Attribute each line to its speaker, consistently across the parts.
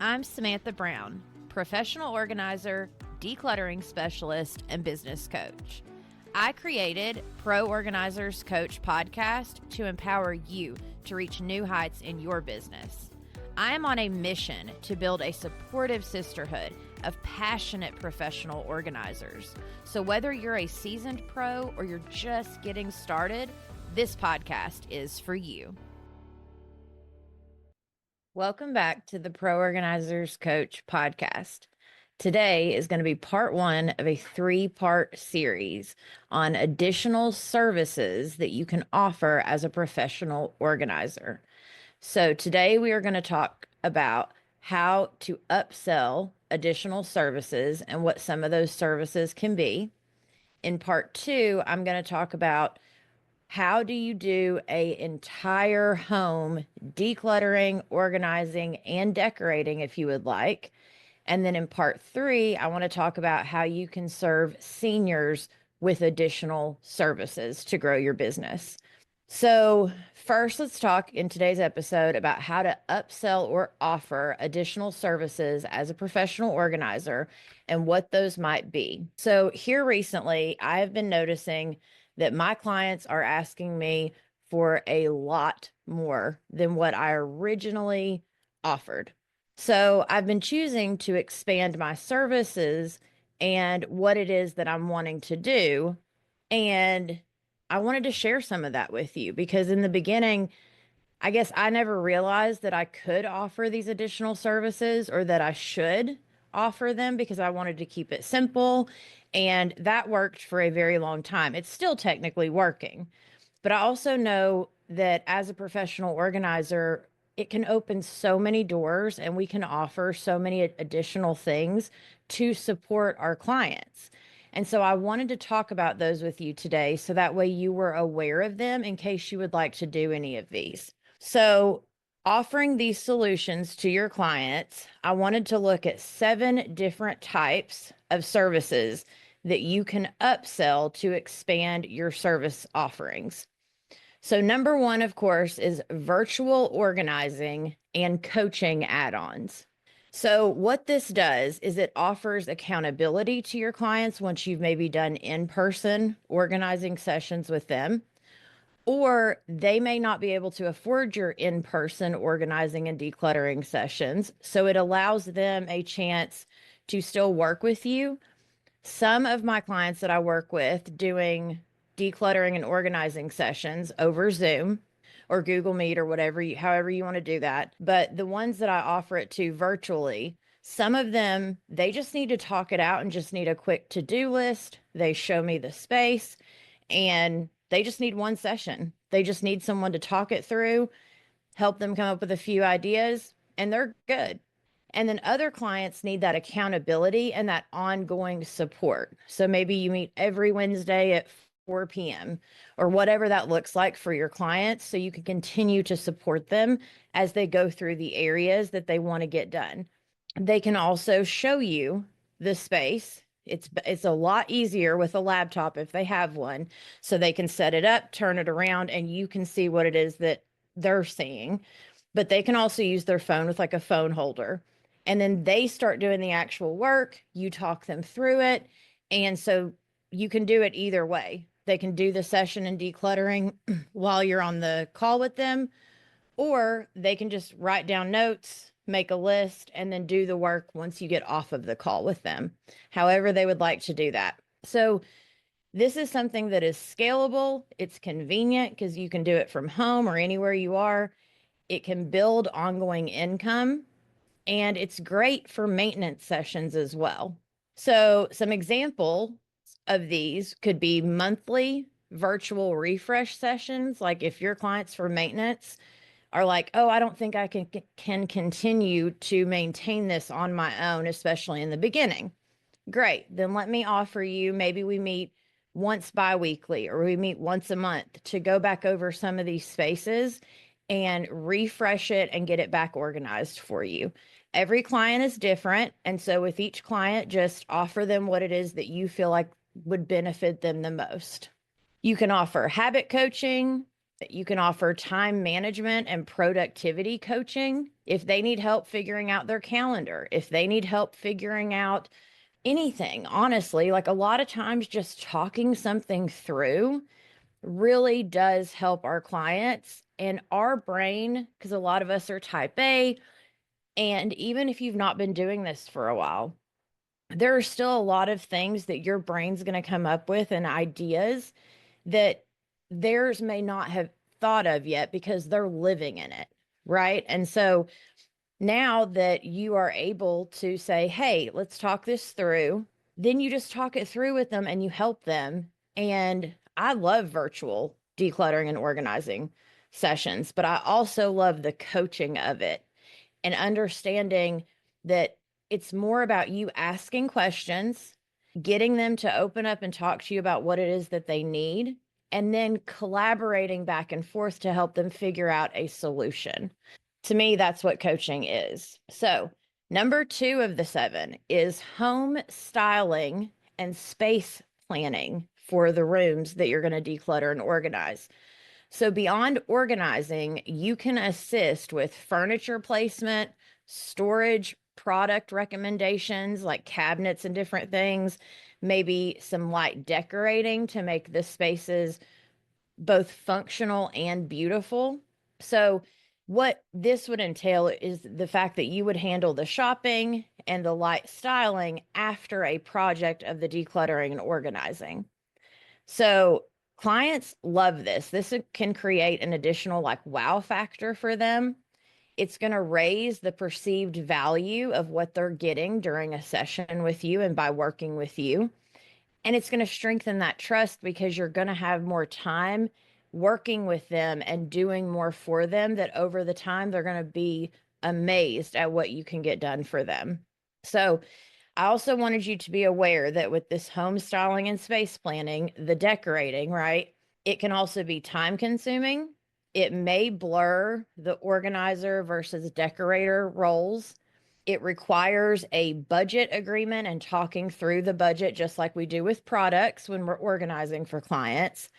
Speaker 1: I'm Samantha Brown, professional organizer, decluttering specialist, and business coach. I created Pro Organizers Coach podcast to empower you to reach new heights in your business. I am on a mission to build a supportive sisterhood of passionate professional organizers. So whether you're a seasoned pro or you're just getting started, this podcast is for you. Welcome back to the Pro Organizers Coach podcast. Today is going to be part one of a 3-part series on additional services that you can offer as a professional organizer. So today we are going to talk about how to upsell additional services and what some of those services can be. In part 2, I'm going to talk about how do you do an entire home decluttering, organizing, and decorating if you would like. And then in part 3, I want to talk about how you can serve seniors with additional services to grow your business. So first, let's talk in today's episode about how to upsell or offer additional services as a professional organizer and what those might be. So here recently, I have been noticing that my clients are asking me for a lot more than what I originally offered. So I've been choosing to expand my services and what it is that I'm wanting to do. And I wanted to share some of that with you because in the beginning, I guess I never realized that I could offer these additional services or that I should offer them because I wanted to keep it simple. And that worked for a very long time. It's still technically working. But I also know that as a professional organizer, it can open so many doors and we can offer so many additional things to support our clients. And so I wanted to talk about those with you today so that way you were aware of them in case you would like to do any of these. So offering these solutions to your clients, I wanted to look at 7 different types of services that you can upsell to expand your service offerings. So number 1, of course, is virtual organizing and coaching add-ons. So what this does is it offers accountability to your clients once you've maybe done in-person organizing sessions with them, or they may not be able to afford your in-person organizing and decluttering sessions. So it allows them a chance to still work with you. Some of my clients that I work with doing decluttering and organizing sessions over Zoom or Google Meet or whatever, however you want to do that. But the ones that I offer it to virtually, some of them, they just need to talk it out and just need a quick to-do list. They show me the space and they just need one session. They just need someone to talk it through, help them come up with a few ideas, and they're good. And then other clients need that accountability and that ongoing support. So maybe you meet every Wednesday at 4 p.m. or whatever that looks like for your clients so you can continue to support them as they go through the areas that they want to get done. They can also show you the space. It's a lot easier with a laptop if they have one, so they can set it up, turn it around, and you can see what it is that they're seeing. But they can also use their phone with like a phone holder. And then they start doing the actual work. You talk them through it. And so you can do it either way. They can do the session and decluttering while you're on the call with them, or they can just write down notes, make a list, and then do the work once you get off of the call with them, however they would like to do that. So this is something that is scalable. It's convenient because you can do it from home or anywhere you are. It can build ongoing income, and it's great for maintenance sessions as well. So some example of these could be monthly virtual refresh sessions. Like if your clients for maintenance are like, oh, I don't think I can continue to maintain this on my own, especially in the beginning. Great. Then let me offer you, maybe we meet once bi-weekly or we meet once a month to go back over some of these spaces and refresh it and get it back organized for you. Every client is different. And so with each client, just offer them what it is that you feel like would benefit them the most. You can offer habit coaching, You can offer time management and productivity coaching if they need help figuring out their calendar, if they need help figuring out anything. Honestly, like a lot of times just talking something through really does help our clients and our brain, because a lot of us are type A. And even if you've not been doing this for a while, there are still a lot of things that your brain's going to come up with and ideas that theirs may not have thought of yet because they're living in it. Right. And so now that you are able to say, hey, let's talk this through, then you just talk it through with them and you help them. And I love virtual decluttering and organizing sessions, but I also love the coaching of it and understanding that it's more about you asking questions, getting them to open up and talk to you about what it is that they need, and then collaborating back and forth to help them figure out a solution. To me, that's what coaching is. So, number 2 of the 7 is home styling and space planning for the rooms that you're going to declutter and organize. So, beyond organizing, you can assist with furniture placement, storage, product recommendations like cabinets and different things, maybe some light decorating to make the spaces both functional and beautiful. So, what this would entail is the fact that you would handle the shopping and the light styling after a project of the decluttering and organizing. So, clients love this. This can create an additional like wow factor for them. It's going to raise the perceived value of what they're getting during a session with you and by working with you. And it's going to strengthen that trust because you're going to have more time working with them and doing more for them, that over the time they're going to be amazed at what you can get done for them. So I also wanted you to be aware that with this home styling and space planning, the decorating, right, it can also be time consuming. It may blur the organizer versus decorator roles. It requires a budget agreement and talking through the budget, just like we do with products when we're organizing for clients.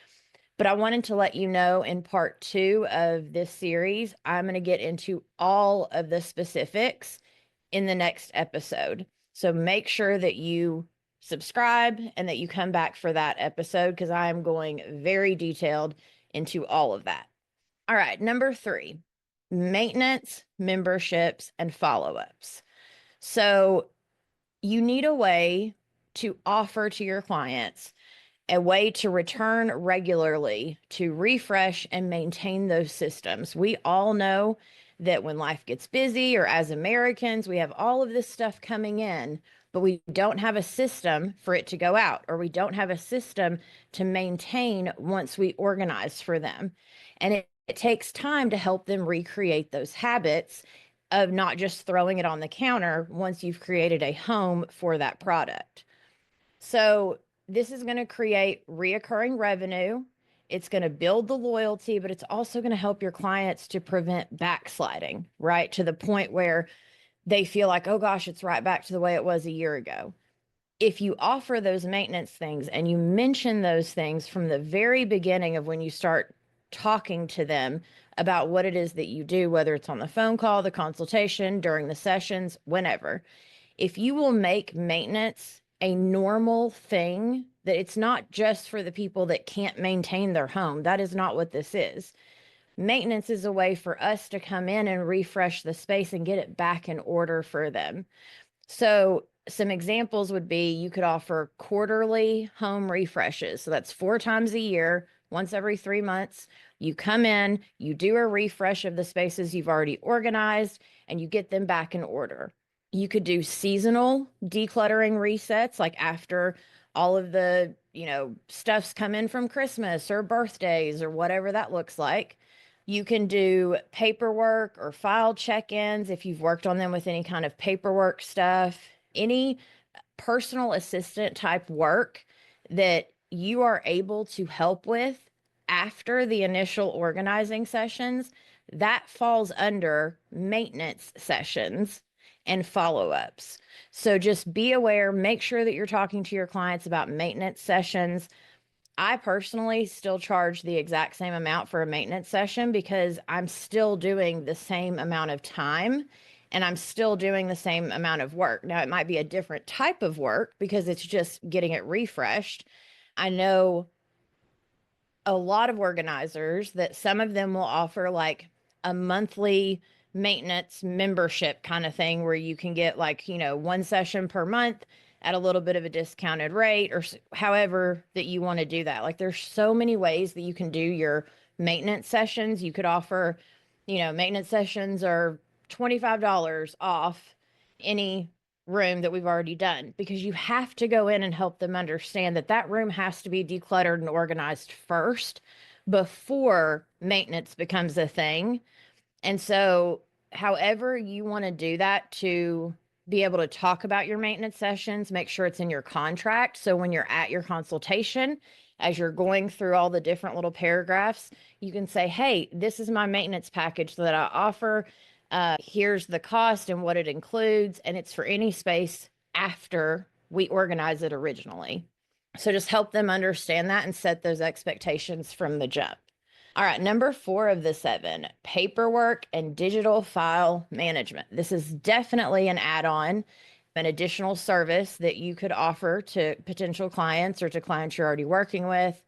Speaker 1: But I wanted to let you know in part 2 of this series, I'm going to get into all of the specifics in the next episode. So make sure that you subscribe and that you come back for that episode because I am going very detailed into all of that. All right, number 3, maintenance, memberships, and follow-ups. So you need a way to offer to your clients a way to return regularly to refresh and maintain those systems. We all know that when life gets busy, or as Americans, we have all of this stuff coming in, but we don't have a system for it to go out, or we don't have a system to maintain once we organize for them. And it takes time to help them recreate those habits of not just throwing it on the counter once you've created a home for that product. So this is going to create reoccurring revenue. It's going to build the loyalty, but it's also going to help your clients to prevent backsliding, right? To the point where they feel like, oh gosh, it's right back to the way it was a year ago. If you offer those maintenance things and you mention those things from the very beginning of when you start talking to them about what it is that you do, whether it's on the phone call, the consultation, during the sessions, whenever, if you will make maintenance a normal thing, that it's not just for the people that can't maintain their home. That is not what this is. Maintenance is a way for us to come in and refresh the space and get it back in order for them. So some examples would be you could offer quarterly home refreshes. So that's 4 times a year, once every 3 months. You come in, you do a refresh of the spaces you've already organized, and you get them back in order. You could do seasonal decluttering resets, like after all of the, stuff's come in from Christmas or birthdays or whatever that looks like. You can do paperwork or file check-ins if you've worked on them with any kind of paperwork stuff, any personal assistant type work that you are able to help with after the initial organizing sessions. That falls under maintenance sessions and follow-ups. So just be aware, make sure that you're talking to your clients about maintenance sessions. I personally still charge the exact same amount for a maintenance session because I'm still doing the same amount of time and I'm still doing the same amount of work. Now, it might be a different type of work because it's just getting it refreshed. I know a lot of organizers that some of them will offer like a monthly maintenance membership kind of thing where you can get like, one session per month at a little bit of a discounted rate or however that you want to do that. Like there's so many ways that you can do your maintenance sessions. You could offer, maintenance sessions are $25 off any room that we've already done because you have to go in and help them understand that that room has to be decluttered and organized first before maintenance becomes a thing. And so, however you want to do that to be able to talk about your maintenance sessions, make sure it's in your contract. So, when you're at your consultation, as you're going through all the different little paragraphs, you can say, hey, this is my maintenance package that I offer. Here's the cost and what it includes, and it's for any space after we organize it originally. So just help them understand that and set those expectations from the jump. All right, number 4 of the 7, paperwork and digital file management. This is definitely an add-on, an additional service that you could offer to potential clients or to clients you're already working with,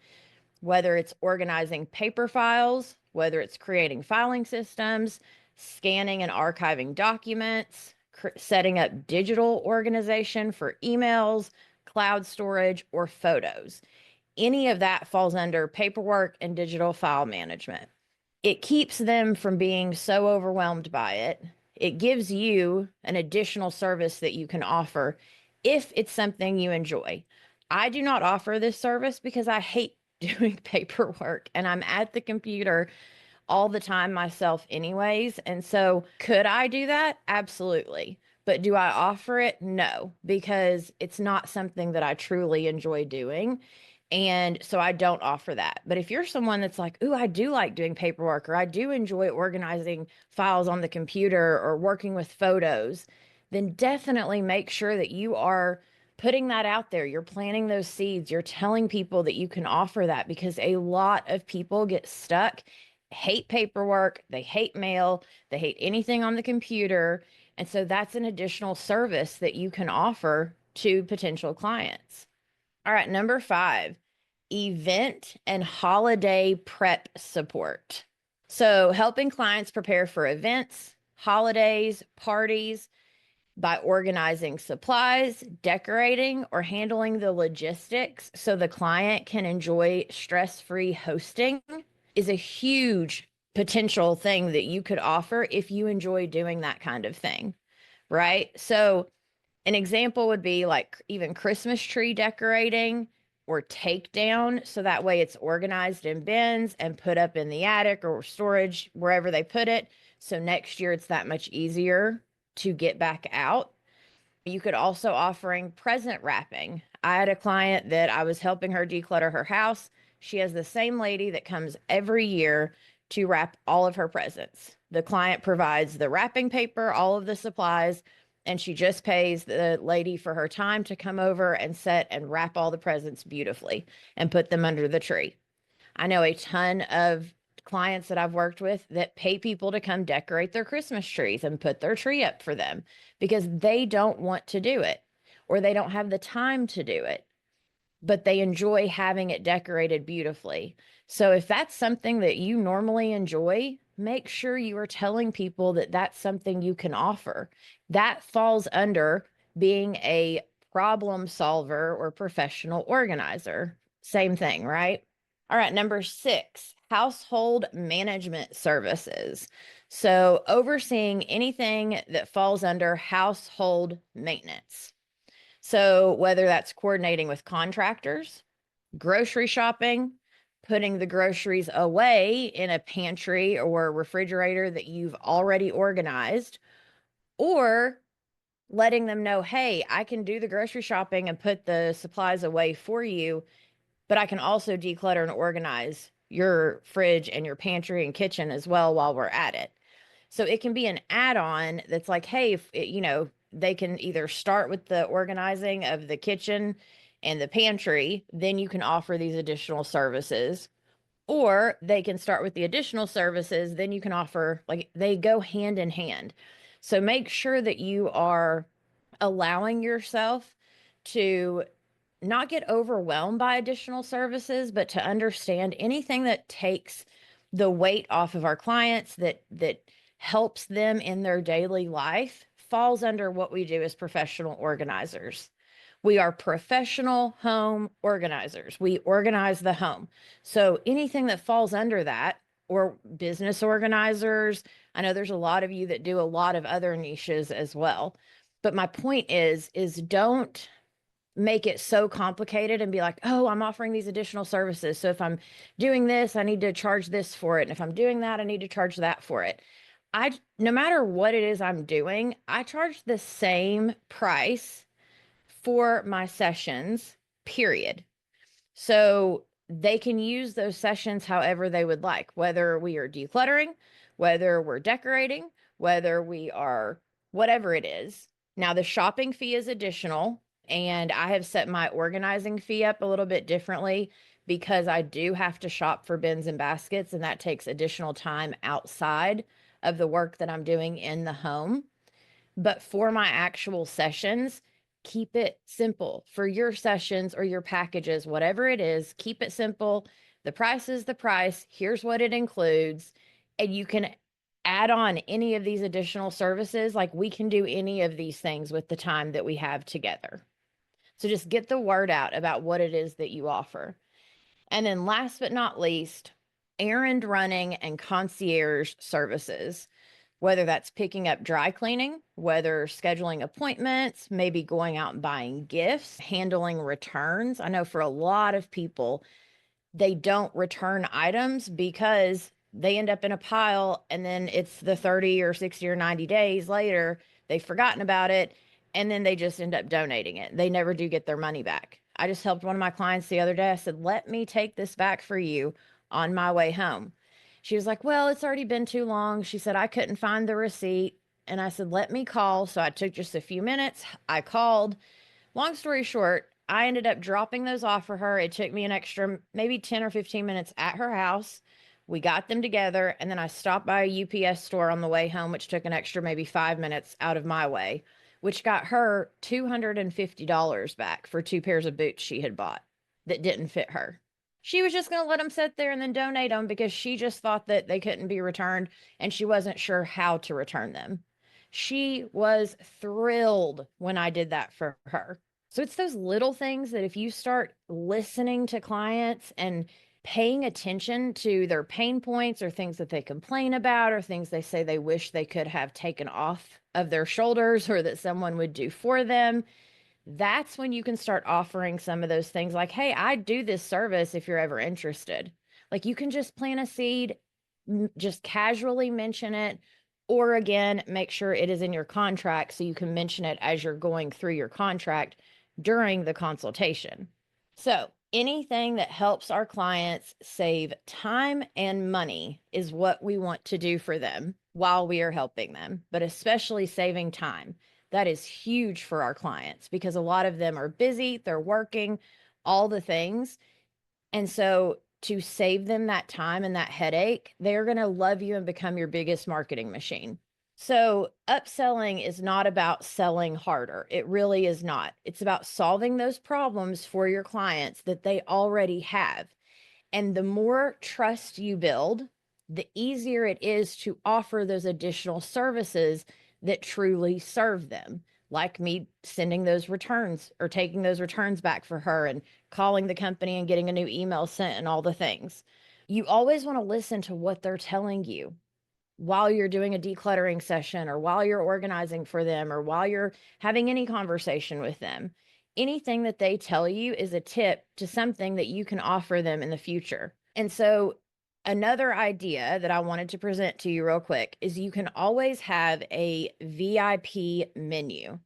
Speaker 1: whether it's organizing paper files, whether it's creating filing systems, scanning and archiving documents, setting up digital organization for emails, cloud storage, or photos. Any of that falls under paperwork and digital file management. It keeps them from being so overwhelmed by it. It gives you an additional service that you can offer if it's something you enjoy. I do not offer this service because I hate doing paperwork and I'm at the computer all the time myself anyways. And so could I do that? Absolutely. But do I offer it? No, because it's not something that I truly enjoy doing. And so I don't offer that. But if you're someone that's like, ooh, I do like doing paperwork, or I do enjoy organizing files on the computer or working with photos, then definitely make sure that you are putting that out there. You're planting those seeds. You're telling people that you can offer that because a lot of people get stuck, hate paperwork, they hate mail, they hate anything on the computer. And so that's an additional service that you can offer to potential clients. All right, number 5, event and holiday prep support. So, helping clients prepare for events, holidays, parties by organizing supplies, decorating, or handling the logistics so the client can enjoy stress-free hosting is a huge potential thing that you could offer if you enjoy doing that kind of thing, right? So, an example would be like even Christmas tree decorating or takedown. So that way it's organized in bins and put up in the attic or storage, wherever they put it. So next year it's that much easier to get back out. You could also offering present wrapping. I had a client that I was helping her declutter her house. She has the same lady that comes every year to wrap all of her presents. The client provides the wrapping paper, all of the supplies, and she just pays the lady for her time to come over and set and wrap all the presents beautifully and put them under the tree. I know a ton of clients that I've worked with that pay people to come decorate their Christmas trees and put their tree up for them because they don't want to do it or they don't have the time to do it, but they enjoy having it decorated beautifully. So if that's something that you normally enjoy, make sure you are telling people that that's something you can offer. That falls under being a problem solver or professional organizer. Same thing, right? All right, number 6, household management services. So overseeing anything that falls under household maintenance. So whether that's coordinating with contractors, grocery shopping, putting the groceries away in a pantry or refrigerator that you've already organized, or letting them know, hey, I can do the grocery shopping and put the supplies away for you, but I can also declutter and organize your fridge and your pantry and kitchen as well while we're at it. So it can be an add-on that's like, hey, if it, they can either start with the organizing of the kitchen and the pantry, then you can offer these additional services. Or they can start with the additional services, then you can offer, like, they go hand in hand. So make sure that you are allowing yourself to not get overwhelmed by additional services, but to understand anything that takes the weight off of our clients, that helps them in their daily life, falls under what we do as professional organizers. We are professional home organizers. We organize the home. So anything that falls under that, or business organizers, I know there's a lot of you that do a lot of other niches as well. But my point is don't make it so complicated and be like, oh, I'm offering these additional services. So if I'm doing this, I need to charge this for it. And if I'm doing that, I need to charge that for it. No matter what it is I'm doing, I charge the same price for my sessions, period. So they can use those sessions however they would like, whether we are decluttering, whether we're decorating, whether we are whatever it is. Now, the shopping fee is additional, and I have set my organizing fee up a little bit differently because I do have to shop for bins and baskets, and that takes additional time outside of the work that I'm doing in the home. But for my actual sessions, keep it simple. For your sessions or your packages, whatever it is, keep it simple. The price is the price. Here's what it includes. And you can add on any of these additional services. Like, we can do any of these things with the time that we have together. So just get the word out about what it is that you offer. And then last but not least, errand running and concierge services, whether that's picking up dry cleaning, whether scheduling appointments, maybe going out and buying gifts, handling returns. I know for a lot of people, they don't return items because they end up in a pile, and then it's the 30 or 60 or 90 days later, they've forgotten about it, and then they just end up donating it. They never do get their money back. I just helped one of my clients the other day. I said, let me take this back for you on my way home. She was like, well, it's already been too long. She said, I couldn't find the receipt. And I said, let me call. So I took just a few minutes. I called. Long story short, I ended up dropping those off for her. It took me an extra maybe 10 or 15 minutes at her house. We got them together, and then I stopped by a UPS store on the way home, which took an extra maybe 5 minutes out of my way, which got her $250 back for 2 pairs of boots she had bought that didn't fit her. She was just going to let them sit there and then donate them because she just thought that they couldn't be returned, and she wasn't sure how to return them. She was thrilled when I did that for her. So it's those little things that if you start listening to clients and paying attention to their pain points or things that they complain about or things they say they wish they could have taken off of their shoulders or that someone would do for them, that's when you can start offering some of those things like, hey, I do this service if you're ever interested. Like, you can just plant a seed, just casually mention it, or again, make sure it is in your contract so you can mention it as you're going through your contract during the consultation. So anything that helps our clients save time and money is what we want to do for them while we are helping them, but especially saving time. That is huge for our clients because a lot of them are busy, they're working, all the things. And so to save them that time and that headache, they're going to love you and become your biggest marketing machine. So upselling is not about selling harder. It really is not. It's about solving those problems for your clients that they already have. And the more trust you build, the easier it is to offer those additional services that truly serve them, like me sending those returns or taking those returns back for her and calling the company and getting a new email sent and all the things. You always want to listen to what they're telling you while you're doing a decluttering session or while you're organizing for them or while you're having any conversation with them. Anything that they tell you is a tip to something that you can offer them in the future. And so another idea that I wanted to present to you real quick is you can always have a VIP menu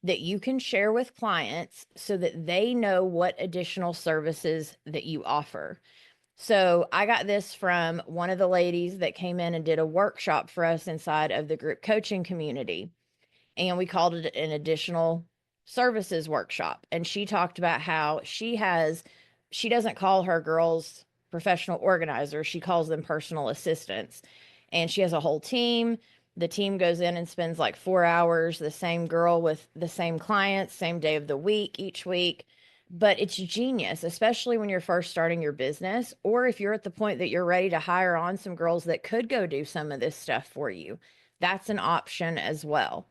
Speaker 1: that you can share with clients so that they know what additional services that you offer. So I got this from one of the ladies that came in and did a workshop for us inside of the group coaching community. And we called it an additional services workshop, and she talked about how she doesn't call her girls professional organizers, she calls them personal assistants. And she has a whole team. The team goes in and spends like 4 hours, the same girl with the same clients, same day of the week, each week. But it's genius, especially when you're first starting your business, or if you're at the point that you're ready to hire on some girls that could go do some of this stuff for you. That's an option as well.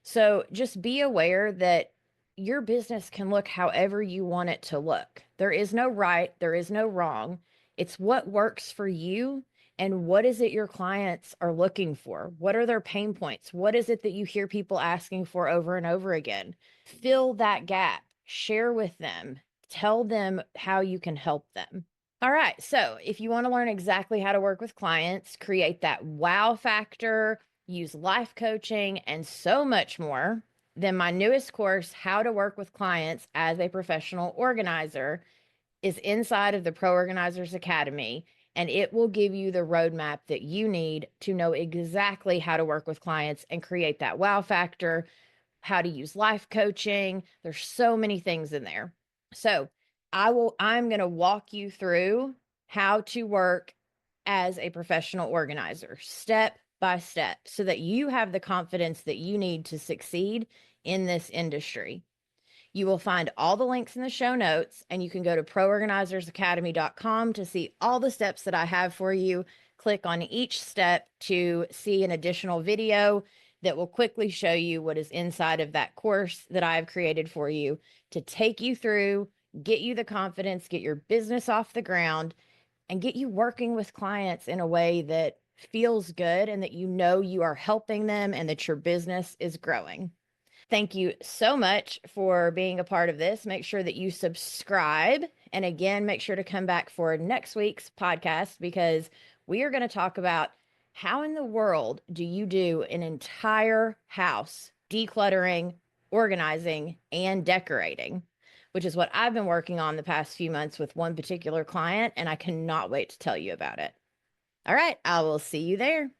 Speaker 1: So just be aware that your business can look however you want it to look. There is no right, there is no wrong. It's what works for you and what is it your clients are looking for? What are their pain points? What is it that you hear people asking for over and over again? Fill that gap, share with them, tell them how you can help them. All right. So if you want to learn exactly how to work with clients, create that wow factor, use life coaching, and so much more, then my newest course, How to Work with Clients as a Professional Organizer, is inside of the Pro Organizers Academy. And it will give you the roadmap that you need to know exactly how to work with clients and create that wow factor, how to use life coaching. There's so many things in there. So I'm going to walk you through how to work as a professional organizer step by step so that you have the confidence that you need to succeed in this industry. You will find all the links in the show notes, and you can go to proorganizersacademy.com to see all the steps that I have for you. Click on each step to see an additional video that will quickly show you what is inside of that course that I've created for you to take you through, get you the confidence, get your business off the ground, and get you working with clients in a way that feels good and that you know you are helping them and that your business is growing. Thank you so much for being a part of this. Make sure that you subscribe. And again, make sure to come back for next week's podcast because we are going to talk about how in the world do you do an entire house decluttering, organizing, and decorating, which is what I've been working on the past few months with one particular client, and I cannot wait to tell you about it. All right, I will see you there.